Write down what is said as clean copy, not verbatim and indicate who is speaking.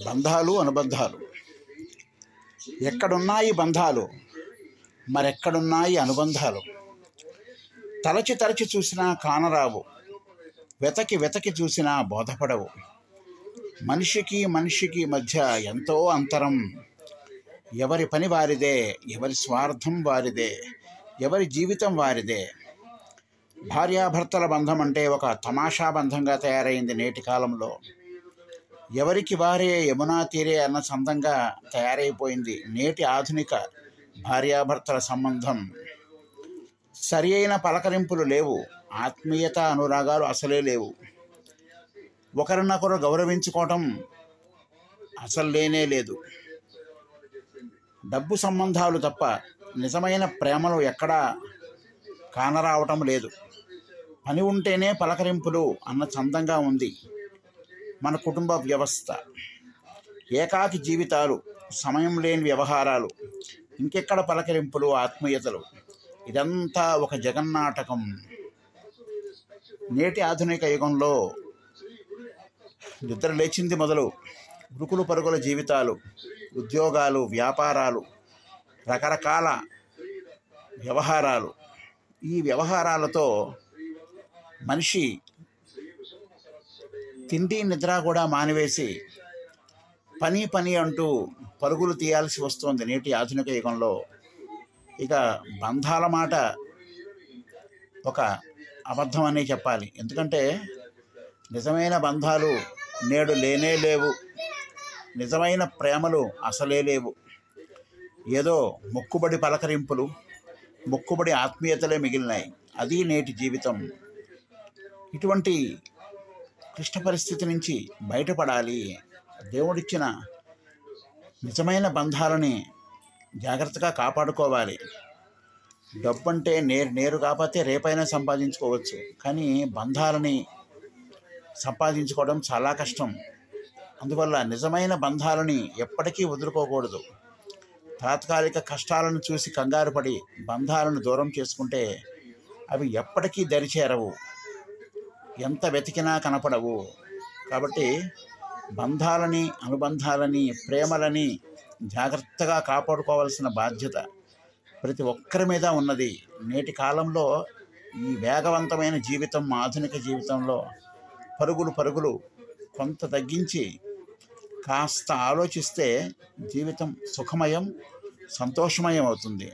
Speaker 1: బంధాలు అనుబంధాలు. ఎక్కడున్నాయి బంధాలు, మరెక్కడున్నాయి అనుబంధాలు? తలచి తలచి చూసినా కానరావు, వెతకి వెతకి చూసినా బోధపడవు. మనిషికి మనిషికి మధ్య ఎంతో అంతరం. ఎవరి పని వారిదే, ఎవరి స్వార్థం వారిదే, ఎవరి జీవితం వారిదే. భార్యాభర్తల బంధం అంటే ఒక తమాషా బంధంగా తయారైంది నేటి కాలంలో. ఎవరికి వారే యమునా తీరే అన్న సందంగా తయారైపోయింది నేటి ఆధునిక భార్యాభర్తల సంబంధం. సరి అయిన పలకరింపులు లేవు, ఆత్మీయత అనురాగాలు అసలే లేవు. ఒకరినొకరు గౌరవించుకోవటం అసలు లేనే లేదు. డబ్బు సంబంధాలు తప్ప నిజమైన ప్రేమలు ఎక్కడా కానరావటం లేదు. పని ఉంటేనే పలకరింపులు అన్న చందంగా ఉంది మన కుటుంబ వ్యవస్థ. ఏకాకి జీవితాలు, సమయం లేని వ్యవహారాలు, ఇంకెక్కడ పలకరింపులు, ఆత్మీయతలు? ఇదంతా ఒక జగన్నాటకం. నేటి ఆధునిక యుగంలో నిద్ర లేచింది మొదలు ఉరుకులు పరుగుల జీవితాలు, ఉద్యోగాలు, వ్యాపారాలు, రకరకాల వ్యవహారాలు. ఈ వ్యవహారాలతో మనిషి తిండి నిద్ర కూడా మానివేసి పని పని అంటూ పరుగులు తీయాల్సి వస్తుంది నేటి ఆధునిక యుగంలో. ఇక బంధాల మాట ఒక అబద్ధం అనే చెప్పాలి. ఎందుకంటే నిజమైన బంధాలు నేడు లేనే లేవు. నిజమైన ప్రేమలు అసలే లేవు. ఏదో మొక్కుబడి పలకరింపులు, మొక్కుబడి ఆత్మీయతలే మిగిలినాయి. అది నేటి జీవితం. ఇటువంటి క్లిష్ట పరిస్థితి నుంచి బయటపడాలి. దేవుడిచ్చిన నిజమైన బంధాలని జాగ్రత్తగా కాపాడుకోవాలి. డబ్బు అంటే నేరు కాకపోతే రేపైనా సంపాదించుకోవచ్చు, కానీ బంధాలని సంపాదించుకోవడం చాలా కష్టం. అందువల్ల నిజమైన బంధాలని ఎప్పటికీ వదులుకోకూడదు. తాత్కాలిక కష్టాలను చూసి కంగారు పడి బంధాలను దూరం చేసుకుంటే అవి ఎప్పటికీ దరిచేరవు, ఎంత వెతికినా కనపడవు. కాబట్టి బంధాలని, అనుబంధాలని, ప్రేమలని జాగ్రత్తగా కాపాడుకోవాల్సిన బాధ్యత ప్రతి ఒక్కరి మీద ఉన్నది. నేటి కాలంలో ఈ వేగవంతమైన జీవితం, ఆధునిక జీవితంలో పరుగులు కొంత తగ్గించి కాస్త ఆలోచిస్తే జీవితం సుఖమయం, సంతోషమయం అవుతుంది.